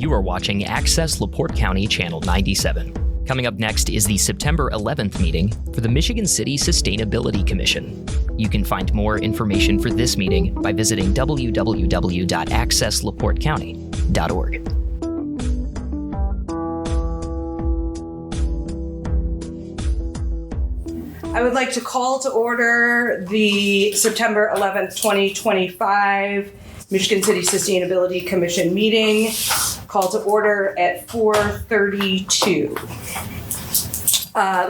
You are watching Access LaPorte County Channel 97. Coming up next is the September 11th meeting for the Michigan City Sustainability Commission. You can find more information for this meeting by visiting www.accesslaportecounty.org. I would like to call to order the September 11th, 2025 Michigan City Sustainability Commission meeting. Call to order at 4:32.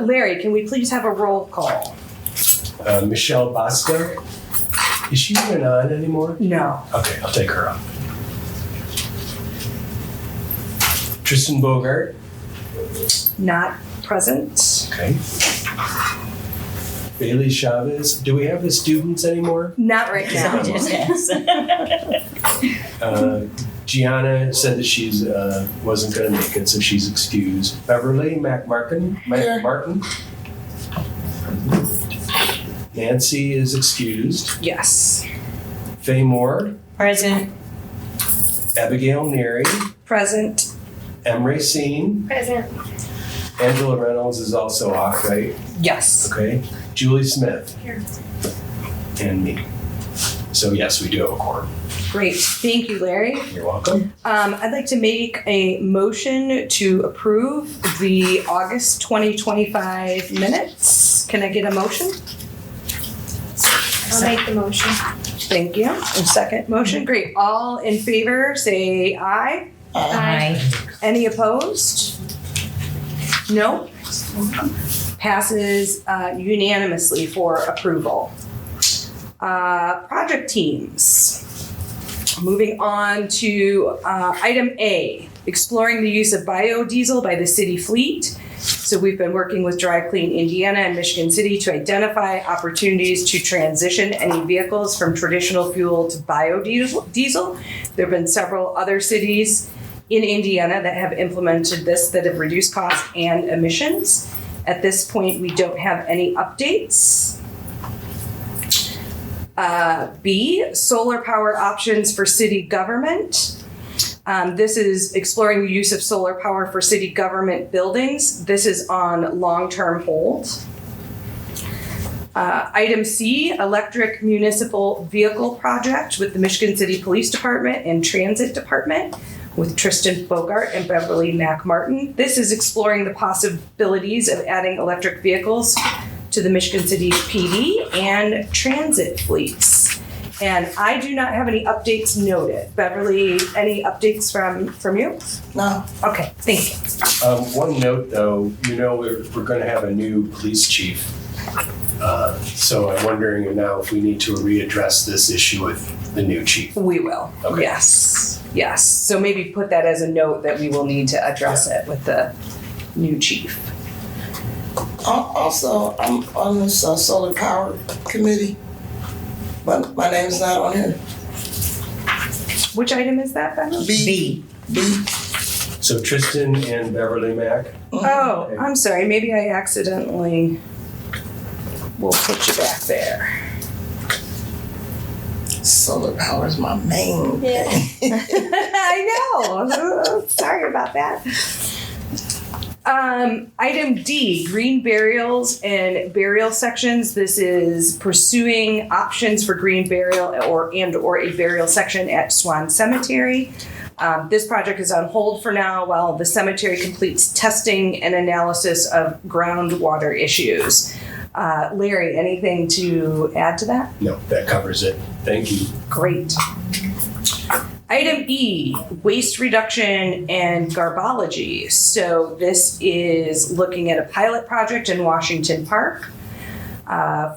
Larry, can we please have a roll call? Michelle Bosco. Is she even on anymore? No. Okay, I'll take her off. Tristan Bogart. Not present. Okay. Bailey Chavez. Do we have the students anymore? Not right now. Gianna said that she's wasn't going to make it, so she's excused. Beverly McMartin. Nancy is excused. Yes. Faye Moore. Present. Abigail Neary. Present. M. Racine. Present. Angela Reynolds is also off, right? Yes. Okay. Julie Smith. Here. And me. So yes, we do have a quorum. Great. Thank you, Larry. You're welcome. I'd like to make a motion to approve the August 2025 minutes. Can I get a motion? I'll make the motion. Thank you. And second motion. Great. All in favor, say aye. Aye. Any opposed? No? Passes unanimously for approval. Project teams. Moving on to item A, exploring the use of biodiesel by the city fleet. So we've been working with Dry Clean Indiana and Michigan City to identify opportunities to transition any vehicles from traditional fuel to biodiesel. There have been several other cities in Indiana that have implemented this that have reduced costs and emissions. At this point, we don't have any updates. B, solar power options for city government. This is exploring the use of solar power for city government buildings. This is on long-term hold. Item C, electric municipal vehicle project with the Michigan City Police Department and Transit Department with Tristan Bogart and Beverly McMartin. This is exploring the possibilities of adding electric vehicles to the Michigan City PD and transit fleets. And I do not have any updates noted. Beverly, any updates from you? No. Okay, thank you. One note though, we're going to have a new police chief. So I'm wondering now if we need to readdress this issue with the new chief. We will. Okay. Yes. So maybe put that as a note that we will need to address it with the new chief. Also, I'm on this solar power committee, but my name's not on here. Which item is that, Beverly? B. So Tristan and Beverly Mac. Oh, I'm sorry. Maybe I accidentally will put you back there. Solar power is my main Yeah. I know. Sorry about that. Item D, green burials and burial sections. This is pursuing options for green burial or a burial section at Swan Cemetery. This project is on hold for now while the cemetery completes testing and analysis of groundwater issues. Larry, anything to add to that? No, that covers it. Thank you. Great. Item E, waste reduction and garbology. So this is looking at a pilot project in Washington Park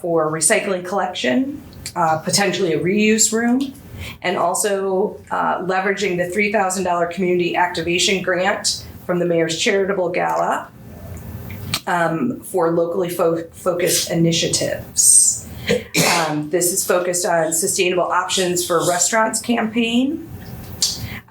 for recycling collection, potentially a reuse room, and also leveraging the $3,000 community activation grant from the Mayor's Charitable Gala for locally focused initiatives. This is focused on sustainable options for restaurants campaign.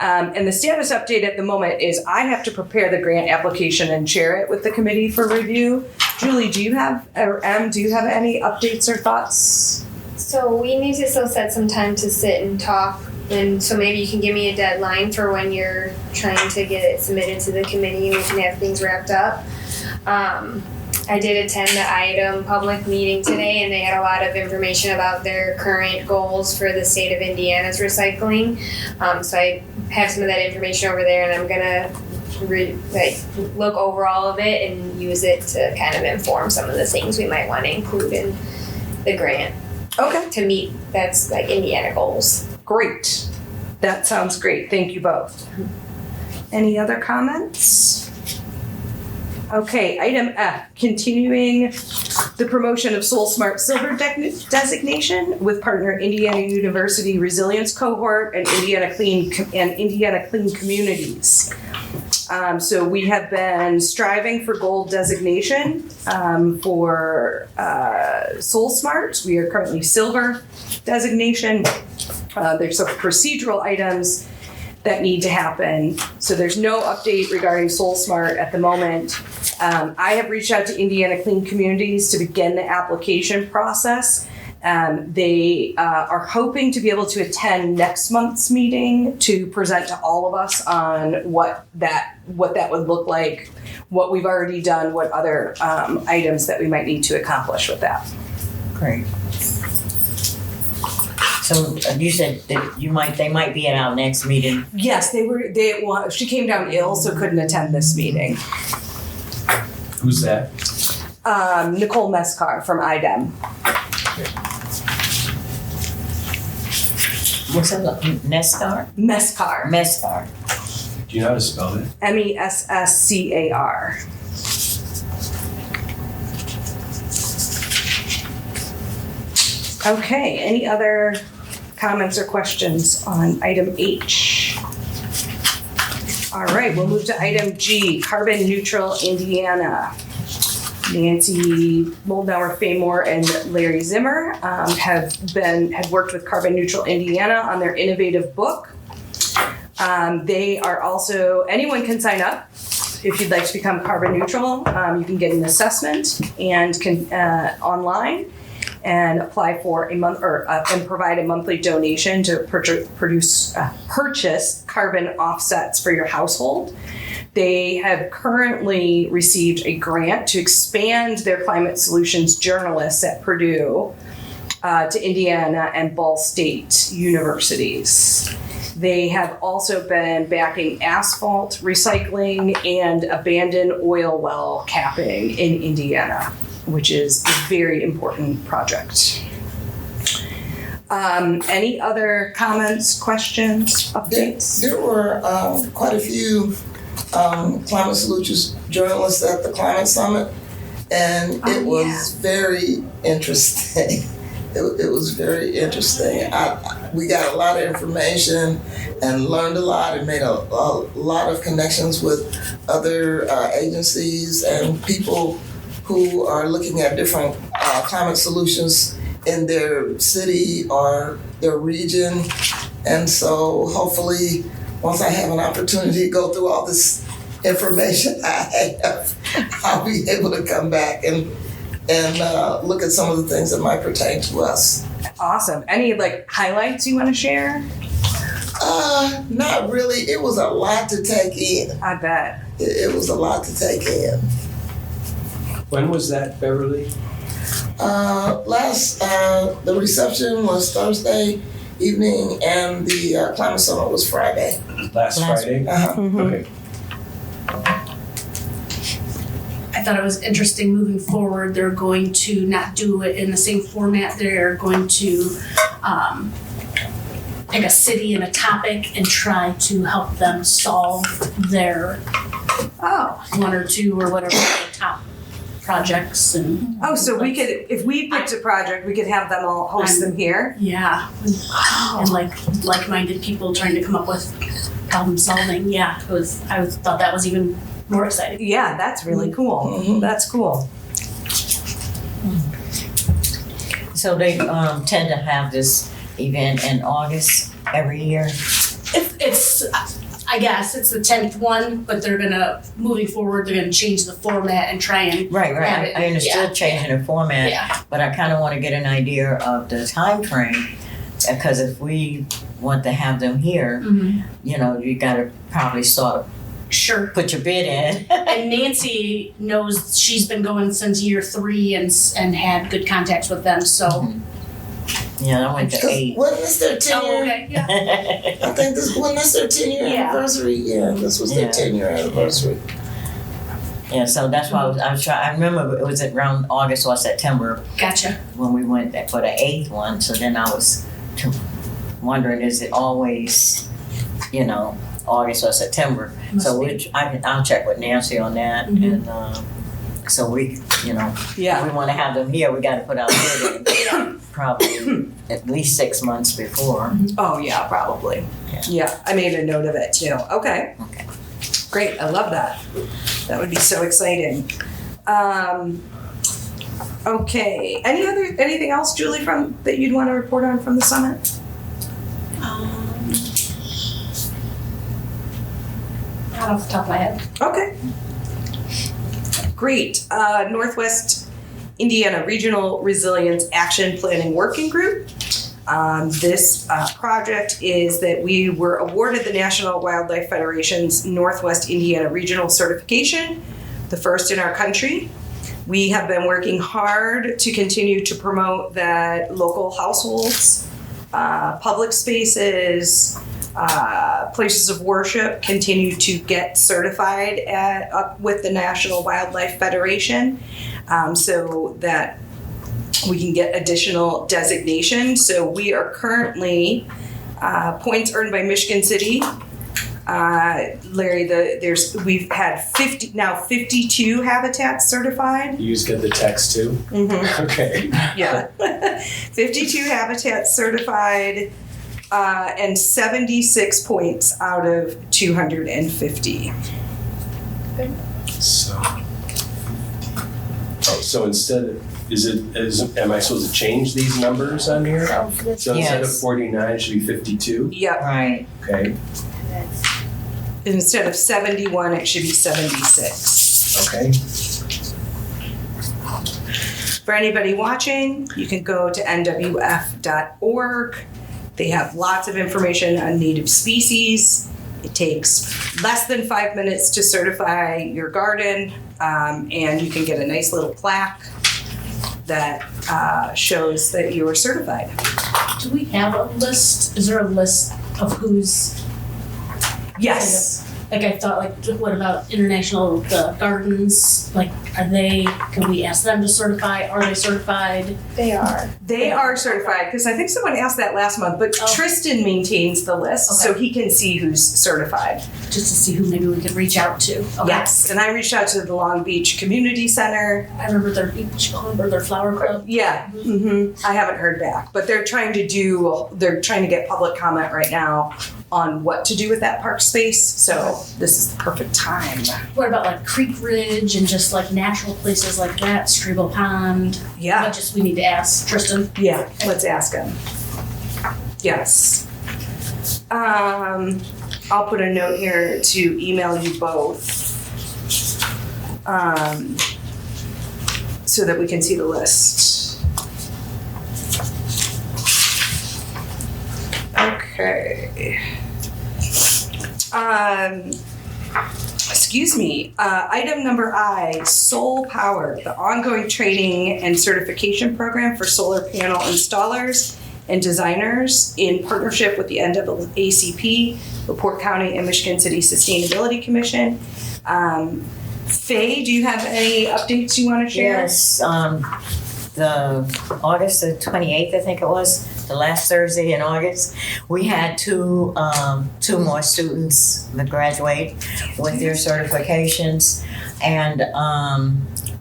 And the status update at the moment is I have to prepare the grant application and share it with the committee for review. Julie, do you have any updates or thoughts? So we need to still set some time to sit and talk And so maybe you can give me a deadline for when you're trying to get it submitted to the committee and we can have things wrapped up. I did attend the IDEM public meeting today and they had a lot of information about their current goals for the state of Indiana's recycling. So I have some of that information over there and I'm gonna look over all of it and use it to kind of inform some of the things we might want to include in the grant Okay, to meet that's like Indiana goals. great. That sounds great. Thank you both. Any other comments? Okay, item F, continuing the promotion of Soul Smart Silver designation with partner Indiana University Resilience Cohort and Indiana Clean Communities. So we have been striving for gold designation for Soul Smart. We are currently silver designation. There's some procedural items that need to happen. So there's no update regarding Soul Smart at the moment. I have reached out to Indiana Clean Communities to begin the application process. They are hoping to be able to attend next month's meeting to present to all of us on what that would look like, what we've already done, what other items that we might need to accomplish with that. Great. So you said that they might be at our next meeting. Yes, she came down ill, so couldn't attend this meeting. Who's that? Nicole Mescar from IDEM. What's that? Nescar? Mescar. Mescar. Do you know how to spell it? MESSCAR. Okay, any other comments or questions on item H? All right, we'll move to item G, carbon neutral Indiana. Nancy Moldenauer Famore and Larry Zimmer had worked with Carbon Neutral Indiana on their innovative book. They are also, anyone can sign up if you'd like to become carbon neutral. You can get an assessment and can online and apply for a month and provide a monthly donation to purchase carbon offsets for your household. They have currently received a grant to expand their climate solutions journalists at Purdue to Indiana and Ball State universities. They have also been backing asphalt recycling and abandoned oil well capping in Indiana, which is a very important project. Any other comments, questions, updates? There were quite a few climate solutions journalists at the Climate Summit, and it was very interesting. It was very interesting. We got a lot of information and learned a lot and made a lot of connections with other agencies and people who are looking at different climate solutions in their city or their region. And so hopefully, once I have an opportunity to go through all this information I have, I'll be able to come back and look at some of the things that might pertain to us. Awesome. Any highlights you want to share? Not really. It was a lot to take in. I bet. It was a lot to take in. When was that, Beverly? The reception was Thursday evening and the Climate Summit was Friday. Last Friday? Uh-huh. Okay. I thought it was interesting moving forward. They're going to not do it in the same format. They're going to pick a city and a topic and try to help them solve their one or two or whatever the top projects and So we could, if we picked a project, we could have them all host them here. yeah, and like-minded people trying to come up with problem solving. Yeah, it was. I thought that was even more exciting. Yeah, that's really cool. Mhm. That's cool. So they tend to have this event in August every year. It's I guess it's the 10th one, but they're gonna moving forward. They're gonna change the format and try and Right. have it- I understood changing the format, Yeah. but I kind of want to get an idea of the time frame, because if we want to have them here, you know, you gotta probably sort of Sure. put your bid in. And Nancy knows she's been going since year 3 and had good contacts with them, so. Yeah, I went to 8. Wasn't this their 10 Oh, year? okay, yeah. I think wasn't this their 10-year Yeah. anniversary? Yeah, this was their Yeah. 10-year anniversary. Yeah, so that's why I was trying. I remember it was around August or September Gotcha. when we went there for the 8th one. So then I was wondering, is it always, you know, August or September? Must So be. I'll check with Nancy on that, and so we, you know, if we want to have them here, we got to put out bid in probably at least 6 months before. Oh, yeah, probably. Yeah. Yeah, I made a note of it too. Okay. Okay. Great, I love that. That would be so exciting. Okay, anything else, Julie, that you'd want to report on from the summit? Not off the top of my head. Okay. Great. Northwest Indiana Regional Resilience Action Planning Working Group. This project is that we were awarded the National Wildlife Federation's Northwest Indiana Regional Certification, the first in our country. We have been working hard to continue to promote that local households, public spaces, places of worship continue to get certified with the National Wildlife Federation, so that we can get additional designation. So we are currently points earned by Michigan City. Larry, we've had 52 habitats certified. You just get the text too? Mm-hmm. Okay. Yeah. 52 habitats certified, and 76 points out of 250. So instead, am I supposed to change these numbers on here? So instead of Yes. 49, it should be 52? Yep. Right. Okay, Instead of 71, it should be 76. okay. For anybody watching, you can go to nwf.org. They have lots of information on native species. It takes less than 5 minutes to certify your garden, and you can get a nice little plaque that shows that you are certified. Do we have a list? Is there a list of who's, Yes. like I thought, like what about international, the gardens? Like can we ask them to certify? Are they certified? They are. They are certified, because I think someone asked that last month, but Oh. Tristan maintains the list, so Okay. he can see who's certified. Just to see who maybe we could reach out to. Okay. Yes, and I reached out to the Long Beach Community Center. I remember their beach club or their flower club. Yeah, I haven't heard back, but they're trying to get public comment right now on what to do with that park space, so this is the perfect time. What about like Creek Ridge and just like natural places like that, Strebel Pond? Yeah, We need to ask Tristan. yeah, let's ask him. Yes. I'll put a note here to email you both, so that we can see the list. Okay. Excuse me. Item number I, Soul Power, the ongoing training and certification program for solar panel installers and designers in partnership with the NAACP, LaPorte County and Michigan City Sustainability Commission. Faye, do you have any updates you want to share? Yes, the August the 28th, I think it was, the last Thursday in August, we had two more students that graduate with their certifications, and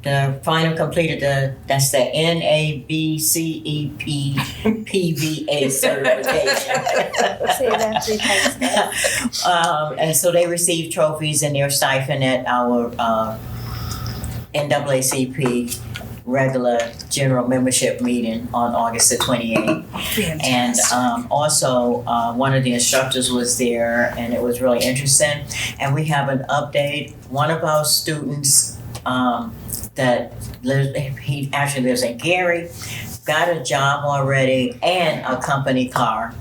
the final completed that's the NABCEP PVA certification. Say that 3 times fast. And so they received trophies and their stipend at our NAACP regular general membership meeting on August the 28th. And also one of the instructors was there, and it was really interesting. And we have an update. One of our students he actually lives in Gary, got a job already and a company car.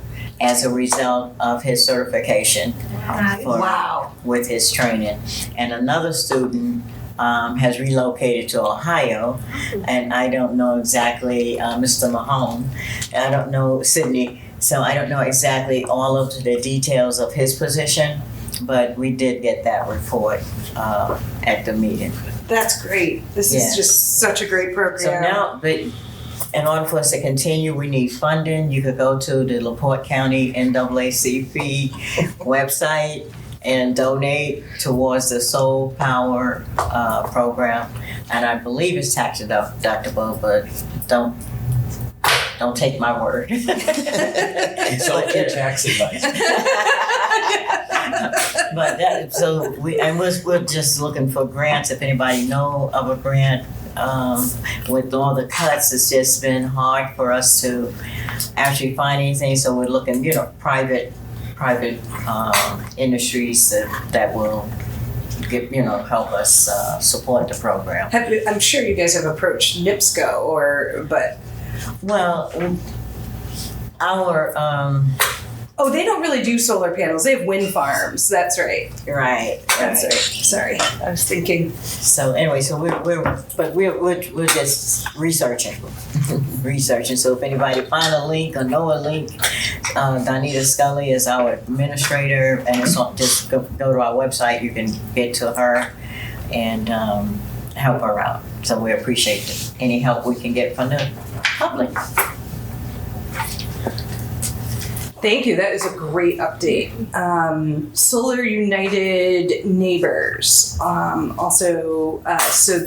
as a result of his certification with his training. And another student has relocated to Ohio, and I don't know exactly, Mr. Mahone, I don't know Sydney, so I don't know exactly all of the details of his position, but we did get that report at the meeting. That's great. This is just such a great program. So now, but in order for us to continue, we need funding. You could go to the LaPorte County NAACP website and donate towards the Soul Power program. And I believe it's tax deductible, but don't take my word. Consult your tax advice. But we're just looking for grants. If anybody know of a grant, with all the cuts, it's just been hard for us to actually find anything. So we're looking, private industries that will help us support the program. I'm sure you guys have approached NIPSCO Well, our oh, they don't really do solar panels. They have wind farms. That's right. That's right. Sorry, I was thinking. So anyway, so we're just researching. So if anybody find a link or know a link, Donita Scully is our administrator, and it's just go to our website. You can get to her and help her out. So we appreciate any help we can get from the public. Thank you. That is a great update. Solar United Neighbors. So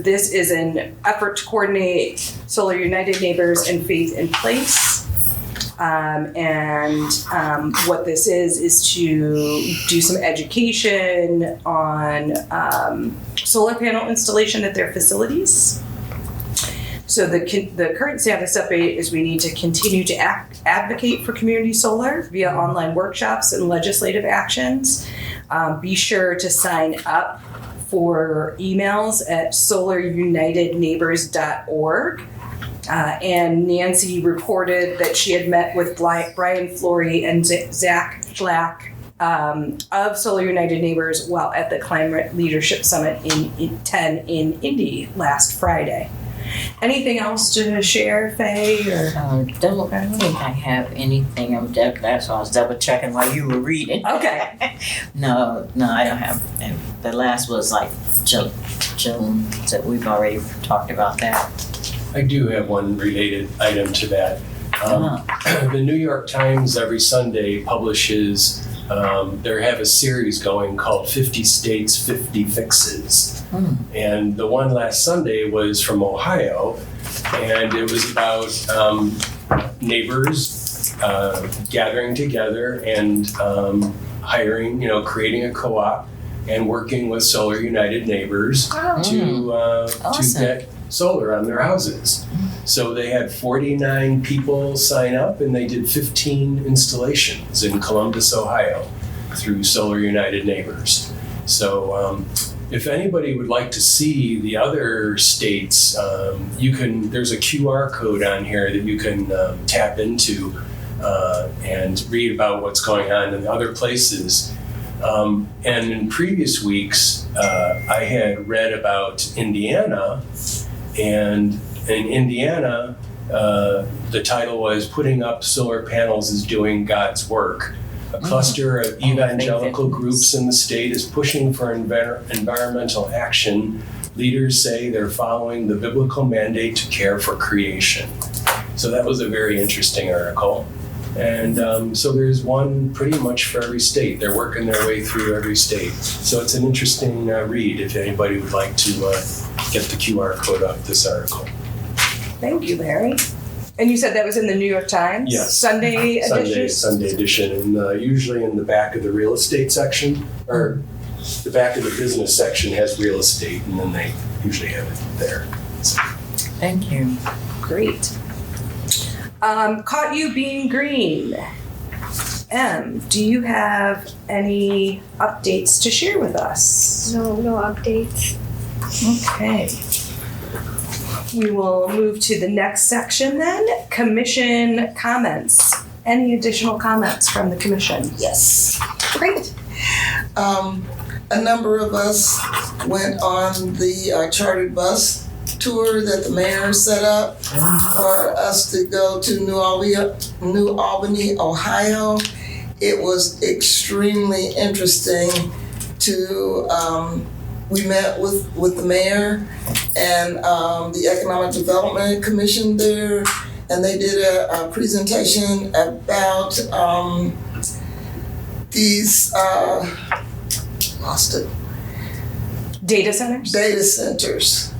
this is an effort to coordinate Solar United Neighbors and Faith in Place. What this is to do some education on solar panel installation at their facilities. So the current status update is we need to continue to advocate for community solar via online workshops and legislative actions. Be sure to sign up for emails at solarunitedneighbors.org. And Nancy reported that she had met with Brian Flory and Zach Black of Solar United Neighbors while at the Climate Leadership Summit in Indy last Friday. Anything else to share, Faye? I don't think I have anything. That's why I was double checking while you were reading. Okay. No, I don't have. And the last was like June, that we've already talked about that. I do have one related item to that. The New York Times every Sunday publishes, they have a series going called 50 States, 50 Fixes. And the one last Sunday was from Ohio, and it was about neighbors gathering together and hiring, creating a co-op and working with Solar United Neighbors to get solar on their houses. So they had 49 people sign up, and they did 15 installations in Columbus, Ohio through Solar United Neighbors. So if anybody would like to see the other states, there's a QR code on here that you can tap into and read about what's going on in other places. And in previous weeks, I had read about Indiana, and in Indiana, the title was Putting Up Solar Panels is Doing God's Work. A cluster of evangelical groups in the state is pushing for environmental action. Leaders say they're following the biblical mandate to care for creation. So that was a very interesting article. And so there's one pretty much for every state. They're working their way through every state. So it's an interesting read if anybody would like to get the QR code of this article. Thank you, Larry. And you said that was in the New York Times? Yes. Sunday edition? Sunday edition, and usually in the back of the real estate section, or the back of the business section has real estate, and then they usually have it there. So. Thank you. Great. Caught you being green. Do you have any updates to share with us? No updates. Okay. We will move to the next section then, commission comments. any additional comments from the commission? Yes. Great. A number of us went on the chartered bus tour that the mayor set up for us to go to New Albany, Ohio. It was extremely interesting to, we met with the mayor and the Economic Development Commission there, and they did a presentation about these, lost it, Data centers? data centers.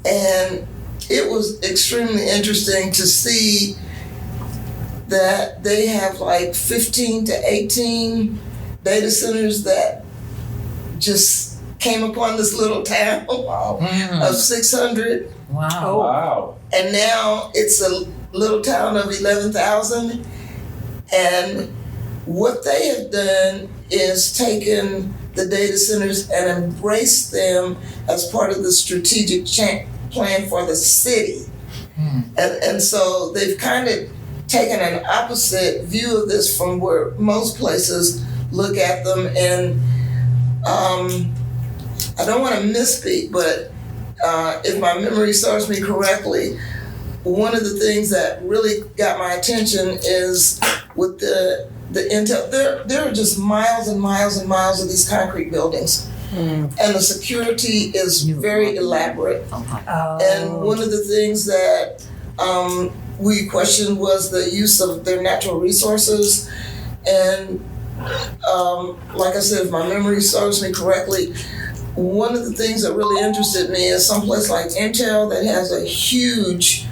And it was extremely interesting to see that they have like 15 to 18 data centers that just came upon this little town of 600. Wow. Wow. And now it's a little town of 11,000. And what they have done is taken the data centers and embraced them as part of the strategic plan for the city. And so they've kind of taken an opposite view of this from where most places look at them. And I don't want to misspeak, but if my memory serves me correctly, one of the things that really got my attention is with the intel. There are just miles and miles and miles of these concrete buildings, and the security is very elaborate. And one of the things that we questioned was the use of their natural resources. And like I said, if my memory serves me correctly, one of the things that really interested me is someplace like Intel that has a huge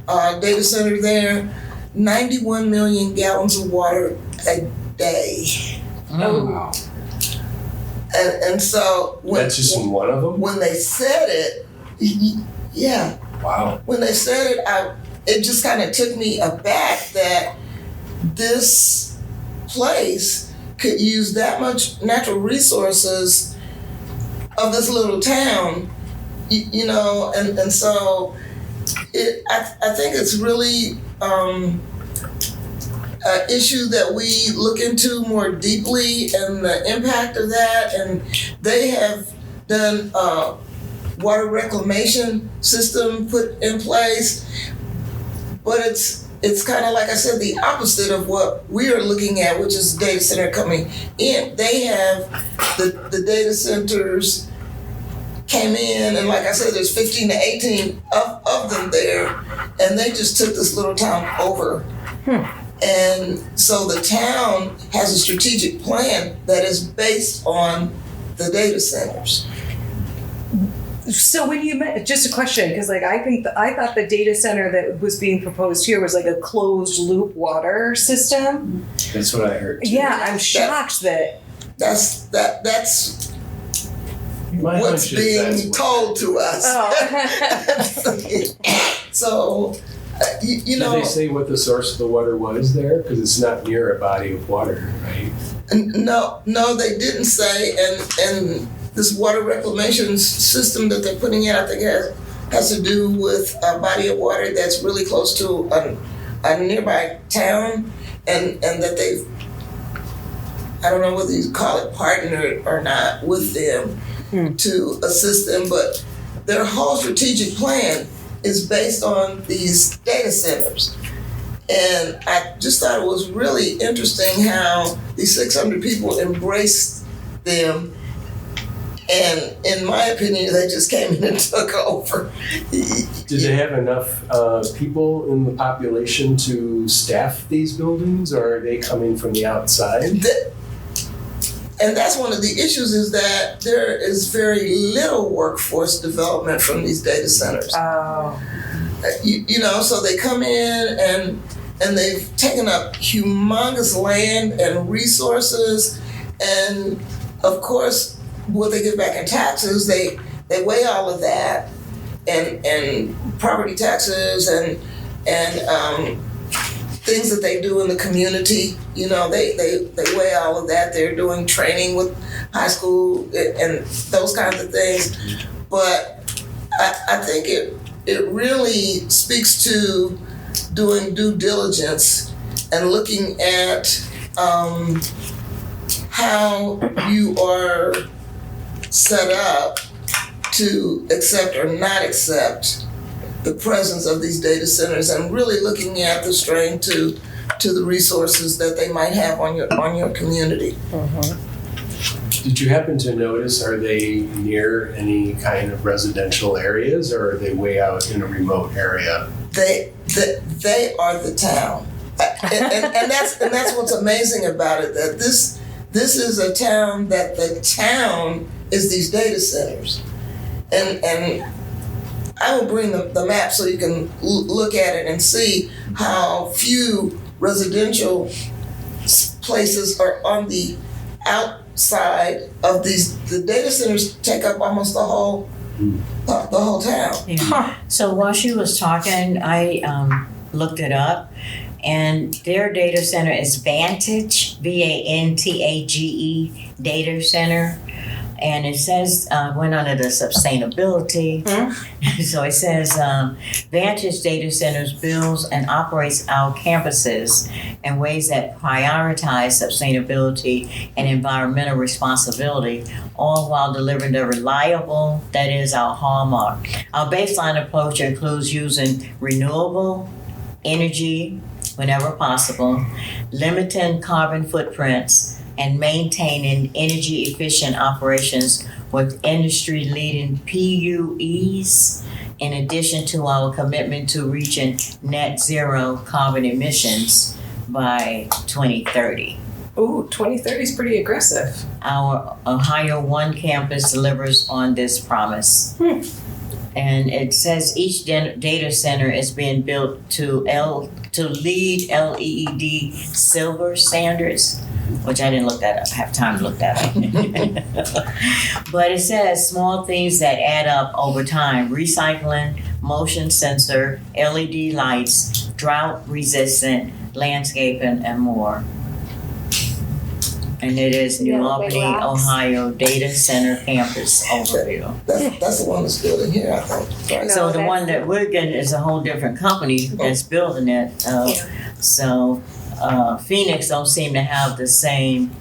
data center there, 91 million gallons of water a day. Wow. And so That's just in one of them? when they said it, yeah, Wow. when they said it, it just kind of took me aback that this place could use that much natural resources of this little town, you know, and so I think it's really an issue that we look into more deeply and the impact of that. And they have done water reclamation system put in place, but it's kind of, like I said, the opposite of what we are looking at, which is data center coming in. They have the data centers came in, and like I said, there's 15 to 18 of them there, and they just took this little town over. And so the town has a strategic plan that is based on the data centers. So when you met, just a question, because like I thought the data center that was being proposed here was like a closed loop water system. That's what I heard. too. Yeah, I'm shocked that. That's My what's hunch is that's being what- told to us. Oh. So, you know. Did they say what the source of the water was there? Because it's not near a body of water, right? No, they didn't say, and this water reclamation system that they're putting in, I think has to do with a body of water that's really close to a nearby town, and that they've, I don't know whether you call it partnered or not with them to assist them, but their whole strategic plan is based on these data centers. And I just thought it was really interesting how these 600 people embraced them. And in my opinion, they just came in and took over. Did they have enough people in the population to staff these buildings, or are they coming from the outside? And that's one of the issues, is that there is very little workforce development from these data centers. Oh. You know, so they come in and they've taken up humongous land and resources, and of course, what they get back in taxes, they weigh all of that, and property taxes and things that they do in the community. You know, they weigh all of that. They're doing training with high school and those kinds of things. But I think it really speaks to doing due diligence and looking at how you are set up to accept or not accept the presence of these data centers, and really looking at the strain to the resources that they might have on your community. Did you happen to notice, are they near any kind of residential areas, or are they way out in a remote area? They are the town, and that's what's amazing about it. That this is a town that the town is these data centers, and I will bring the map so you can look at it and see how few residential places are on the outside of these. The data centers take up almost the whole town. Yeah. So while she was talking, I looked it up, and their data center is Vantage, VANTAGE data center. And it says, went under the sustainability. So it says, Vantage Data Centers builds and operates our campuses in ways that prioritize sustainability and environmental responsibility, all while delivering the reliable, that is our hallmark. Our baseline approach includes using renewable energy whenever possible, limiting carbon footprints, and maintaining energy efficient operations with industry leading PUEs, in addition to our commitment to reaching net zero carbon emissions by 2030. Ooh, 2030 is pretty aggressive. Our Ohio One campus delivers on this promise. And it says each data center is being built to lead LEED silver standards, which I didn't look that up, have time to look that up. But it says small things that add up over time: recycling, motion sensor, LED lights, drought resistant, landscaping, and more. And it is New Yeah, Albany, big rocks. Ohio Data Center Campus overview. That's the one that's building here, I think. Right? No, So the that's one that we're getting is a whole different company that's building it. So Phoenix don't seem to have the same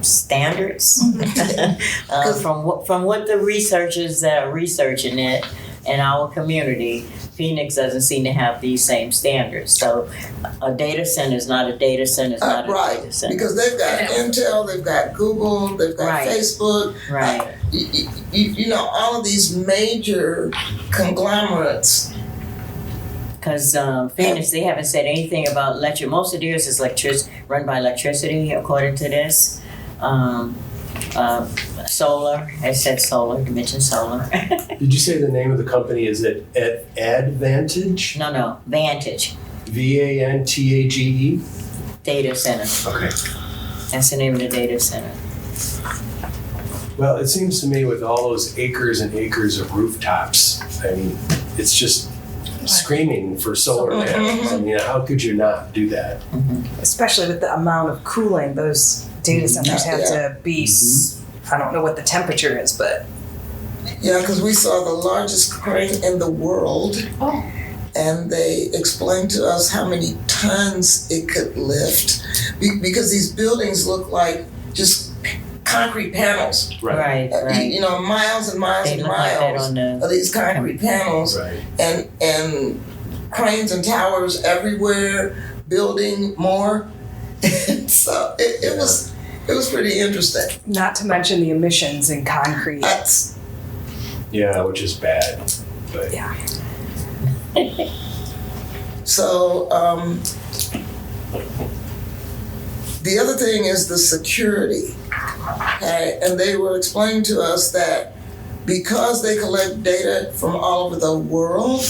standards from what the researchers that are researching it in our community. Phoenix doesn't seem to have these same standards. So a data center is not a data center. It's not a Right, data center. because they've got Intel, they've got Google, they've got Right. Facebook. Right. You know, all of these major conglomerates. Because Phoenix, they haven't said anything about electric. Most of theirs is run by electricity, according to this. Solar, it said solar, you mentioned solar. Did you say the name of the company is Advantage? No, Vantage VANTAGE? Data Center. Okay. That's the name of the data center. Well, it seems to me with all those acres and acres of rooftops, I mean, it's just screaming for solar panels. I mean, how could you not do that? Especially with the amount of cooling those data centers have to be. I don't know what the temperature is, but Yeah, because we saw the largest crane in the world. And they explained to us how many tons it could lift. Because these buildings look like just concrete panels. Right. You know, miles and miles They and look like that miles on the. of these concrete panels. Right. And cranes and towers everywhere, building more. So it was pretty interesting. not to mention the emissions in concrete. That's Yeah, which is bad. But Yeah. so. The other thing is the security. Okay, and they were explaining to us that because they collect data from all over the world,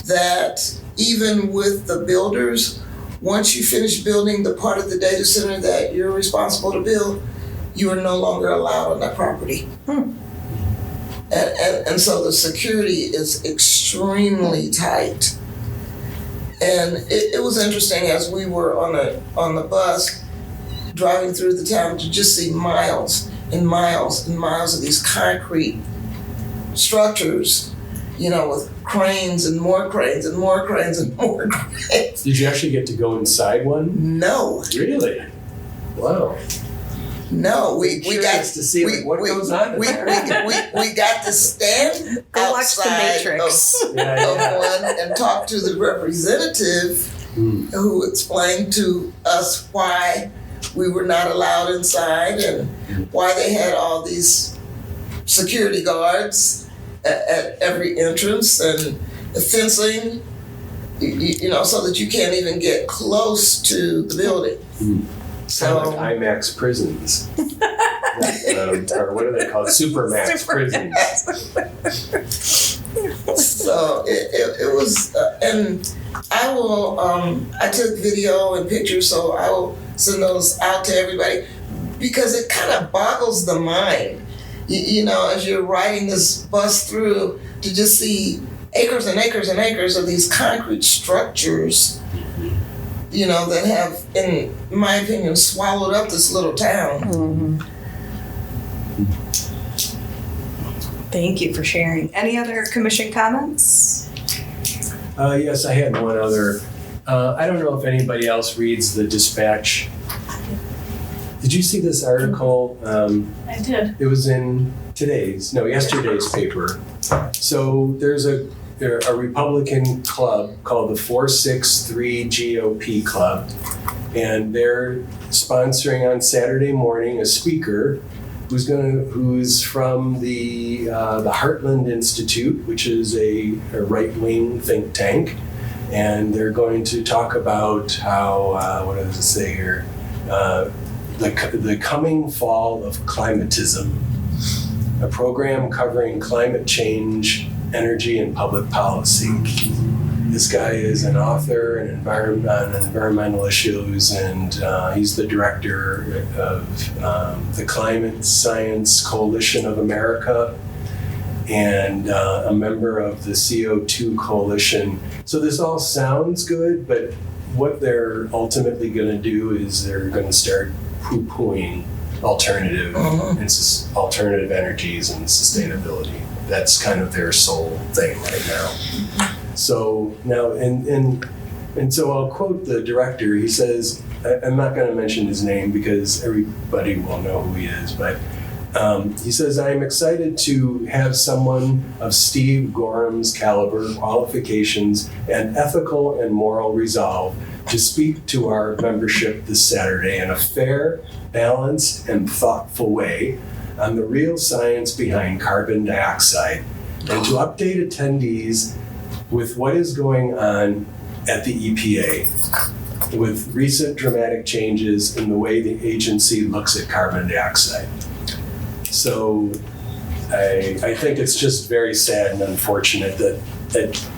that even with the builders, once you finish building the part of the data center that you're responsible to build, you are no longer allowed on that property. And so the security is extremely tight. And it was interesting as we were on the bus driving through the town to just see miles and miles and miles of these concrete structures. with cranes and more cranes and more cranes and more cranes. Did you actually get to go inside one? No, Really? Wow. no, we got Curious to see what goes on in we there. got to stand Go watch The outside Matrix. of Yeah. one and talk to the representative who explained to us why we were not allowed inside and why they had all these security guards at every entrance and the fencing, so that you can't even get close to the building. Kind of like IMAX prisons. Or what are they called? Supermax prisons. So it was, and I took video and pictures, so I will send those out to everybody because it kind of boggles the mind, as you're riding this bus through to just see acres and acres and acres of these concrete structures, that have, in my opinion, swallowed up this little town. Thank you for sharing. Any other commission comments? Yes, I had one other. I don't know if anybody else reads the Dispatch. Did you see this article? I did. It was in yesterday's paper. So there's a Republican club called the 463 GOP Club, and they're sponsoring on Saturday morning a speaker who's from the Heartland Institute, which is a right-wing think tank, and they're going to talk about how what does it say here? The coming fall of climatism, a program covering climate change, energy, and public policy. This guy is an author on environmental issues, and he's the director of the Climate Science Coalition of America and a member of the CO2 Coalition. So this all sounds good, but what they're ultimately going to do is they're going to start poo-pooing alternative energies and sustainability. That's kind of their sole thing right now. So now, and so I'll quote the director. He says, I'm not going to mention his name because everybody will know who he is, but he says, I am excited to have someone of Steve Gorham's caliber, qualifications, and ethical and moral resolve to speak to our membership this Saturday in a fair, balanced, and thoughtful way on the real science behind carbon dioxide, and to update attendees with what is going on at the EPA with recent dramatic changes in the way the agency looks at carbon dioxide. So I think it's just very sad and unfortunate that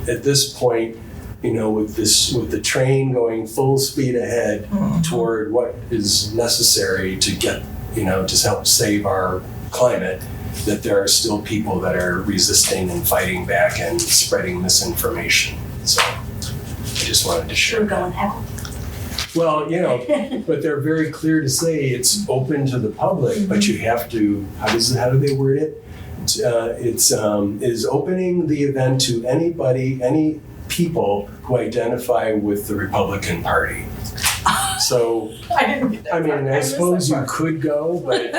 at this point, with the train going full speed ahead toward what is necessary to get, to help save our climate, that there are still people that are resisting and fighting back and spreading misinformation. So I just wanted to share. We're going heavy. Well, but they're very clear to say it's open to the public, but you have to, how do they word it? Is opening the event to anybody, any people who identify with the Republican Party. So, I suppose you could go, but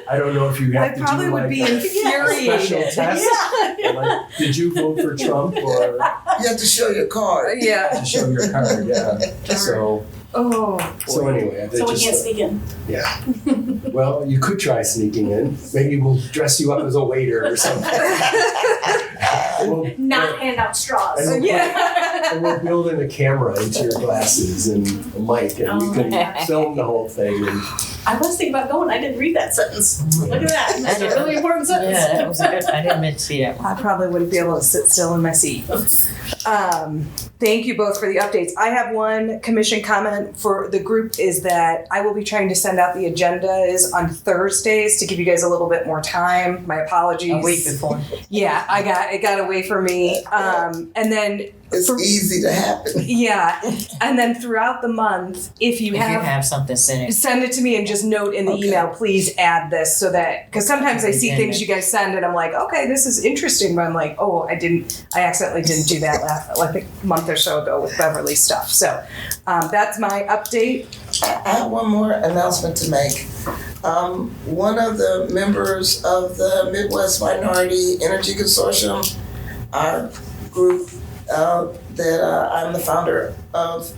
I don't know if you have to do probably would be a special infuriated. test. Like, did you vote for Trump or You have to show your card. Yeah. to show your card? Yeah. So anyway, So we can't sneak in. yeah. Well, you could try sneaking in. Maybe we'll dress you up as a waiter or something. Not hand out straws. And we'll build in a camera into your glasses and a mic, and you can film the whole thing. And I was thinking about going. I didn't read that sentence. Look at that. That's a really important sentence. Yeah, that was good. I didn't mean to see that one. I probably wouldn't be able to sit still in my seat. Thank you both for the updates. I have one commission comment for the group is that I will be trying to send out the agendas on Thursdays to give you guys a little bit more time. My apologies. A week before. Yeah, it got away from me. And then It's easy to happen. yeah, and then throughout the month, if you If you have have something, send it. send it to me and just just note in the Okay. email, please add this so that, because sometimes I see things you guys send and I'm like, okay, this is interesting, but I'm like, oh, I accidentally didn't do that like a month or so ago with Beverly stuff. So that's my update. I have one more announcement to make. One of the members of the Midwest Minority Energy Consortium, our group that I'm the founder of,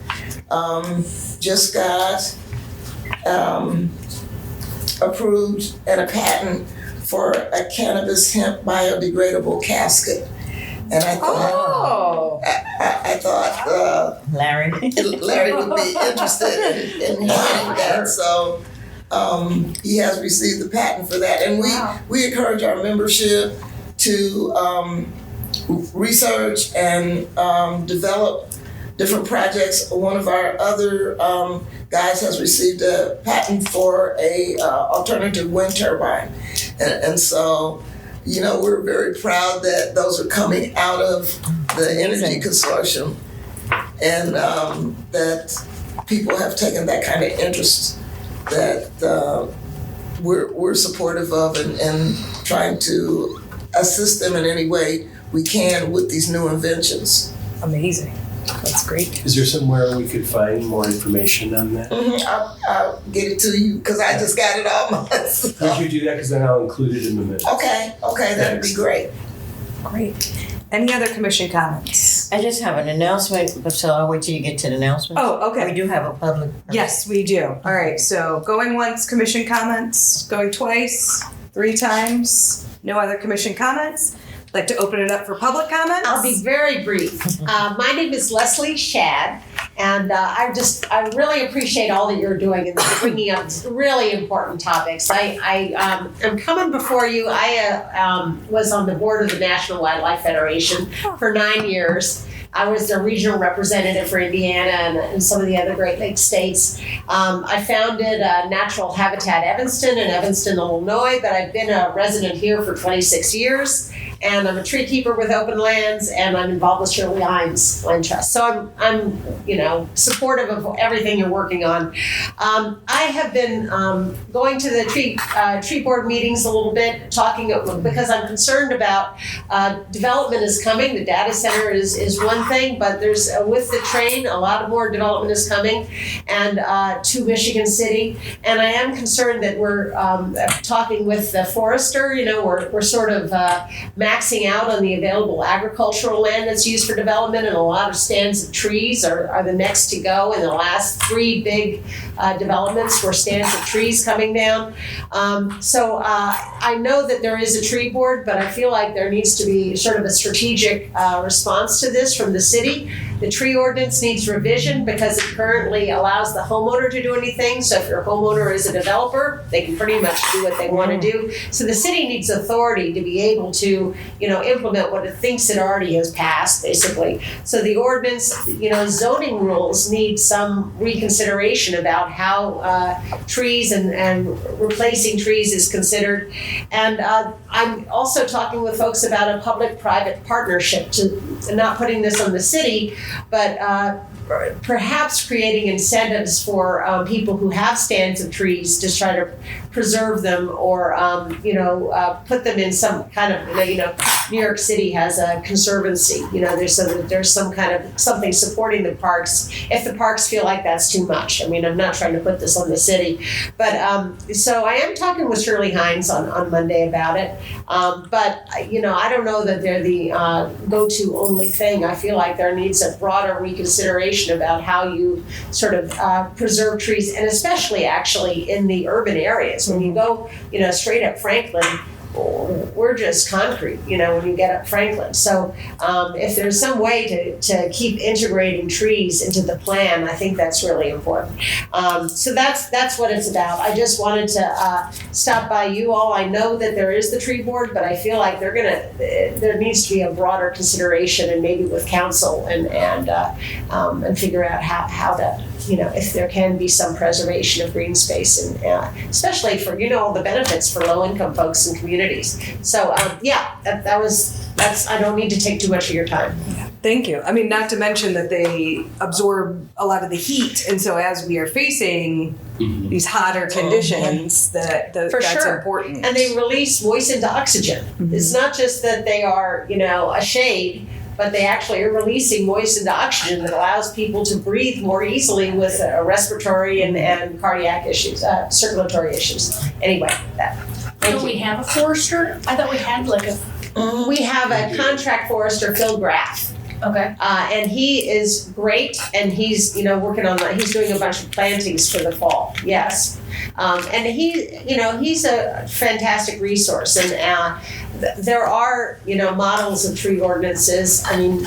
just got approved and a patent for a cannabis hemp biodegradable casket. And I thought, Oh, I thought Larry. Larry would be interested in hearing that. So he has received the patent for that. And we encourage our membership to research and develop different projects. One of our other guys has received a patent for a alternative wind turbine. And so, you know, we're very proud that those are coming out of the Energy Consortium, and that people have taken that kind of interest that we're supportive of, and trying to assist them in any way we can with these new inventions. amazing. That's great. Is there somewhere we could find more information on that? I'll get it to you because I just got it all myself. Could you do that? Because then I'll include it in the minutes. Okay, that'd be great. Great. Any other commission comments? I just have an announcement, but so I'll wait till you get to the announcement. Oh, okay. We do have a public. Yes, we do. All right, so going once, commission comments, going twice, 3 times, no other commission comments. Like to open it up for public comments? I'll be very brief. My name is Leslie Shad, and I really appreciate all that you're doing and bringing up really important topics. I am coming before you. I was on the board of the National Wildlife Federation for 9 years. I was the regional representative for Indiana and some of the other Great Lakes states. I founded Natural Habitat Evanston in Evanston, Illinois, but I've been a resident here for 26 years. And I'm a tree keeper with Open Lands, and I'm involved with Shirley Hines Land Trust. So I'm supportive of everything you're working on. I have been going to the tree board meetings a little bit, talking because I'm concerned about development is coming. The data center is one thing, but there's with the train, a lot more development is coming, and to Michigan City. And I am concerned that we're talking with the forester. You know, we're sort of maxing out on the available agricultural land that's used for development, and a lot of stands of trees are the next to go. In the last 3 big developments were stands of trees coming down. So I know that there is a tree board, but I feel like there needs to be sort of a strategic response to this from the city. The tree ordinance needs revision because it currently allows the homeowner to do anything. So if your homeowner is a developer, they can pretty much do what they want to do. So the city needs authority to be able to, implement what it thinks it already has passed, basically. So the ordinance, zoning rules need some reconsideration about how trees and replacing trees is considered. And I'm also talking with folks about a public-private partnership, to not putting this on the city, but perhaps creating incentives for people who have stands of trees to try to preserve them, or put them in some kind of, New York City has a conservancy. There's some kind of something supporting the parks if the parks feel like that's too much. I mean, I'm not trying to put this on the city, but so I am talking with Shirley Hines on Monday about it. But I don't know that they're the go-to only thing. I feel like there needs a broader reconsideration about how you sort of preserve trees, and especially actually in the urban areas. When you go, straight up Franklin, we're just concrete, when you get up Franklin. So if there's some way to keep integrating trees into the plan, I think that's really important. So that's what it's about. I just wanted to stop by you all. I know that there is the tree board, but I feel like there needs to be a broader consideration, and maybe with council and figure out how to, if there can be some preservation of green space, and especially for, all the benefits for low-income folks and communities. So, that's, I don't need to take too much of your time. Thank you. I mean, not to mention that they absorb a lot of the heat, and so as we are facing these hotter conditions, that's sure. important. And they release moistened oxygen. It's not just that they are, a shade, but they actually are releasing moistened oxygen that allows people to breathe more easily with respiratory and cardiac issues, circulatory issues. Anyway, Do we have a forester? I thought we had like a. we have a contract forester, Phil Graff. Okay. And he is great, and he's working on he's doing a bunch of plantings for the fall. Yes, and he's a fantastic resource, and there are models of tree ordinances. I mean,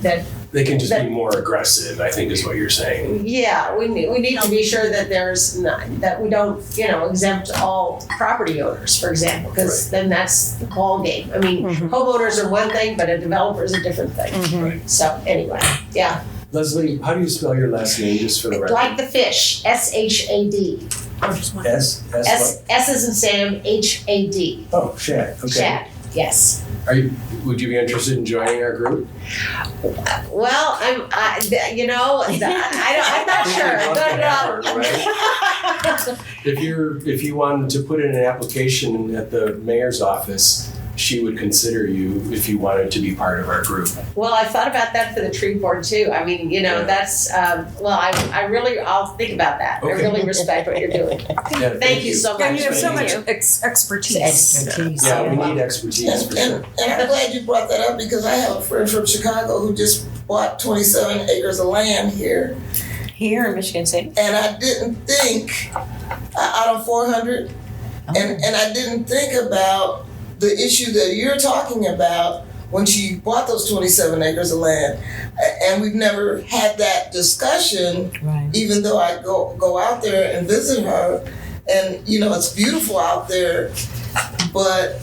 that. They can just be more aggressive, I think is what you're saying. Yeah, we need to be sure that that we don't exempt all property owners, for example, because then that's the ball game. I mean, homeowners are one thing, but a developer is a different thing. Right. So anyway, yeah. Leslie, how do you spell your last name, just for the record? Like the fish, SHAD. S S is in Sam, HAD. Oh, Shad. Okay. Shad, yes. Would you be interested in joining our group? Well, I'm not sure. If you wanted to put in an application at the mayor's office, she would consider you if you wanted to be part of our group. Well, I thought about that for the tree board too. I mean, that's, I'll think about that. Okay. I really respect what you're doing. Yeah, Thank you so much. And you have so Thank much you. expertise. Yeah, we need expertise for sure. And I'm glad you brought that up because I have a friend from Chicago who just bought 27 acres of land here. Here in Michigan City. And I didn't think, out of 400, and I didn't think about the issue that you're talking about when she bought those 27 acres of land. And we've never had that discussion, Right. even though I go out there and visit her. And, it's beautiful out there. But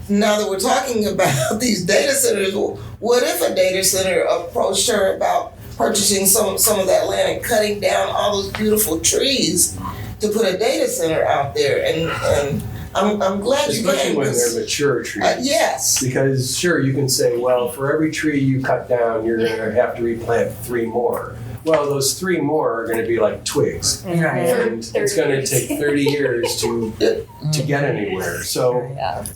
now that we're talking about these data centers, what if a data center approached her about purchasing some of that land and cutting down all those beautiful trees to put a data center out there? And I'm glad you Especially came. when they're mature trees. Yes. Because sure, you can say, well, for every tree you cut down, you're gonna have to replant 3 more. Well, those 3 more are gonna be like twigs. Right. And it's gonna take 30 years to get anywhere. So,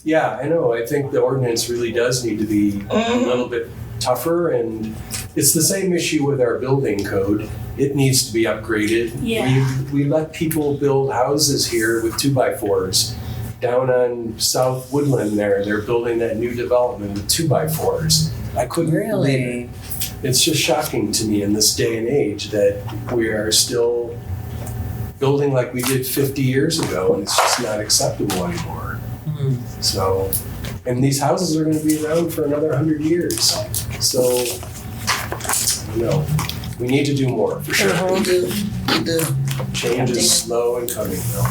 yeah, I know, I think the ordinance really does need to be a little bit tougher, and it's the same issue with our building code. It needs to be upgraded. Yeah. We let people build houses here with 2x4s. Down on South Woodland they're building that new development with 2x4s. I couldn't believe it. It's just shocking to me in this day and age that we are still building like we did 50 years ago, and it's just not acceptable anymore. So, and these houses are gonna be around for another 100 years. So, we need to do more, for sure. We do. Change is slow and coming though.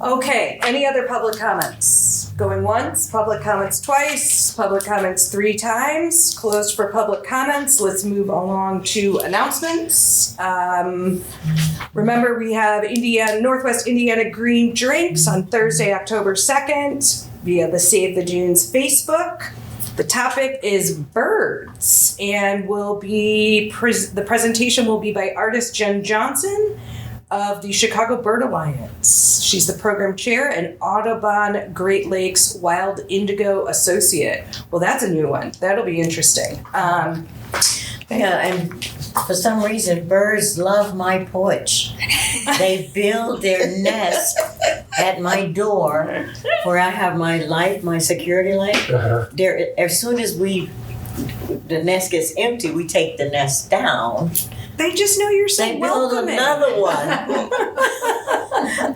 Okay, any other public comments? Going once, public comments twice, public comments 3 times, closed for public comments. Let's move along to announcements. Remember, we have Northwest Indiana Green Drinks on Thursday, October 2nd via the Save the Dunes Facebook. The topic is birds, and the presentation will be by artist Jen Johnson of the Chicago Bird Alliance. She's the program chair and Audubon Great Lakes Wild Indigo Associate. Well, that's a new one. That'll be interesting. And for some reason, birds love my porch. They build their nest at my door where I have my light, my security light. As soon as the nest gets empty, we take the nest down. They just know you're so They build welcoming. another one.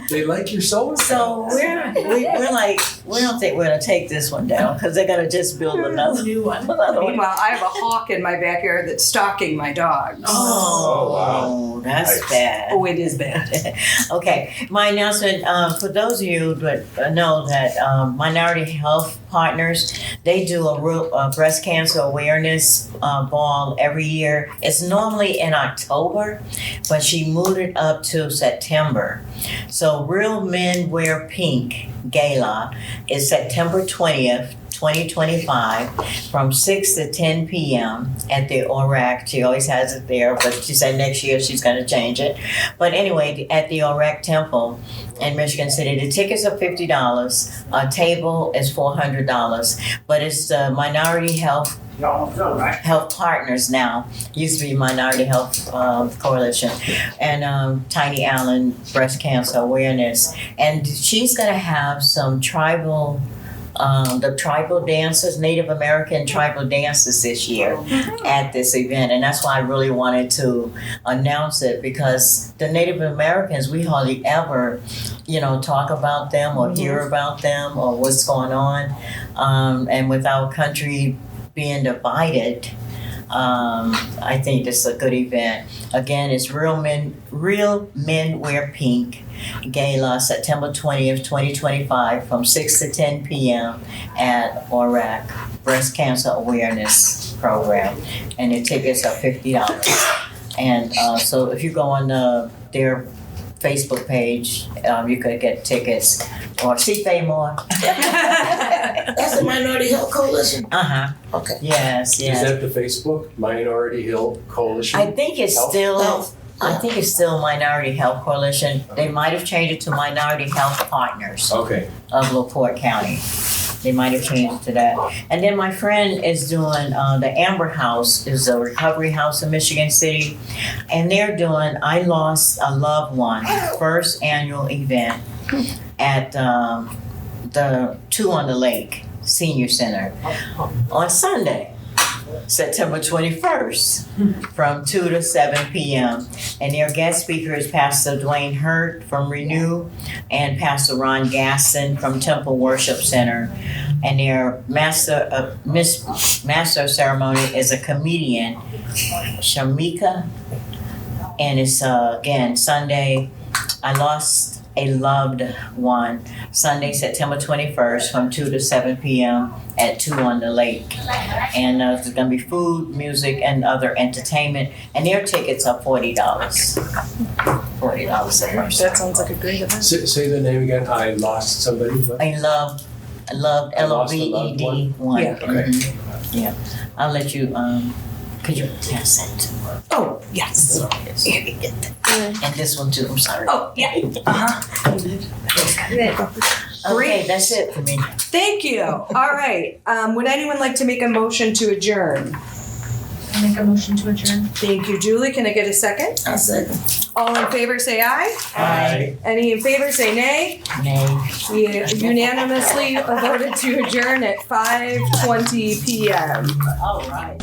They like your solar So we're like, we don't think we're gonna take this one down because they're gonna just build another New one. Meanwhile, I have a hawk in my backyard that's stalking my dogs. Oh, that's Nice. bad. Oh, it is bad. Okay, my announcement, for those of you that know that Minority Health Partners, they do a breast cancer awareness ball every year. It's normally in October, but she moved it up to September. So Real Men Wear Pink Gala is September 20th, 2025 from 6 to 10 p.m. at the ORAC. She always has it there, but she said next year she's going to change it. But anyway, at the ORAC Temple in Michigan City, the tickets are $50. A table is $400, but it's the Minority Health Partners now. Used to be Minority Health Coalition, and Tiny Allen Breast Cancer Awareness. And she's going to have some tribal, the tribal dancers, Native American tribal dancers this year at this event. And that's why I really wanted to announce it, because the Native Americans, we hardly ever, talk about them or hear about them or what's going on. And with our country being divided, I think this is a good event. Again, it's Real Men Wear Pink Gala, September 20th, 2025, from 6 to 10 p.m. at ORAC Breast Cancer Awareness Program, and the tickets are $50. And so if you go on their Facebook page, you could get tickets, or see Faye Moore. That's the Minority Health Coalition? Okay. Yes. Is that the Facebook Minority Hill Coalition? I think it's still. Health. I think it's still Minority Health Coalition. They might have changed it to Minority Health Partners Okay. of LaPorte County. They might have changed it to that. And then my friend is doing the Amber House, is a recovery house in Michigan City, and they're doing I Lost a Loved One first annual event at the Two on the Lake Senior Center on Sunday, September 21st, from 2 to 7 p.m. And their guest speaker is Pastor Dwayne Hurt from Renew and Pastor Ron Gaston from Temple Worship Center. And their master of ceremony is a comedian, Shamika. And it's again Sunday, I Lost a Loved One, Sunday, September 21st, from 2 to 7 p.m. at 2 on the Lake. And there's going to be food, music, and other entertainment. And their tickets are $40. $40 a person. That sounds like a great event. Say the name again. I lost somebody. What? I loved I lost a loved LOVED one. Yeah. Okay. Yeah. I'll let you, could you pass that to her? Oh, yes. Here, you get that. And this one too, I'm sorry. Oh, yeah. Okay, that's it for me. Thank you. All right. Would anyone like to make a motion to adjourn? I make a motion to adjourn. Thank you, Julie. Can I get a second? I second. All in favor, say aye. Aye. Any in favor, say nay. Nay. We unanimously voted to adjourn at 5:20 p.m. All right.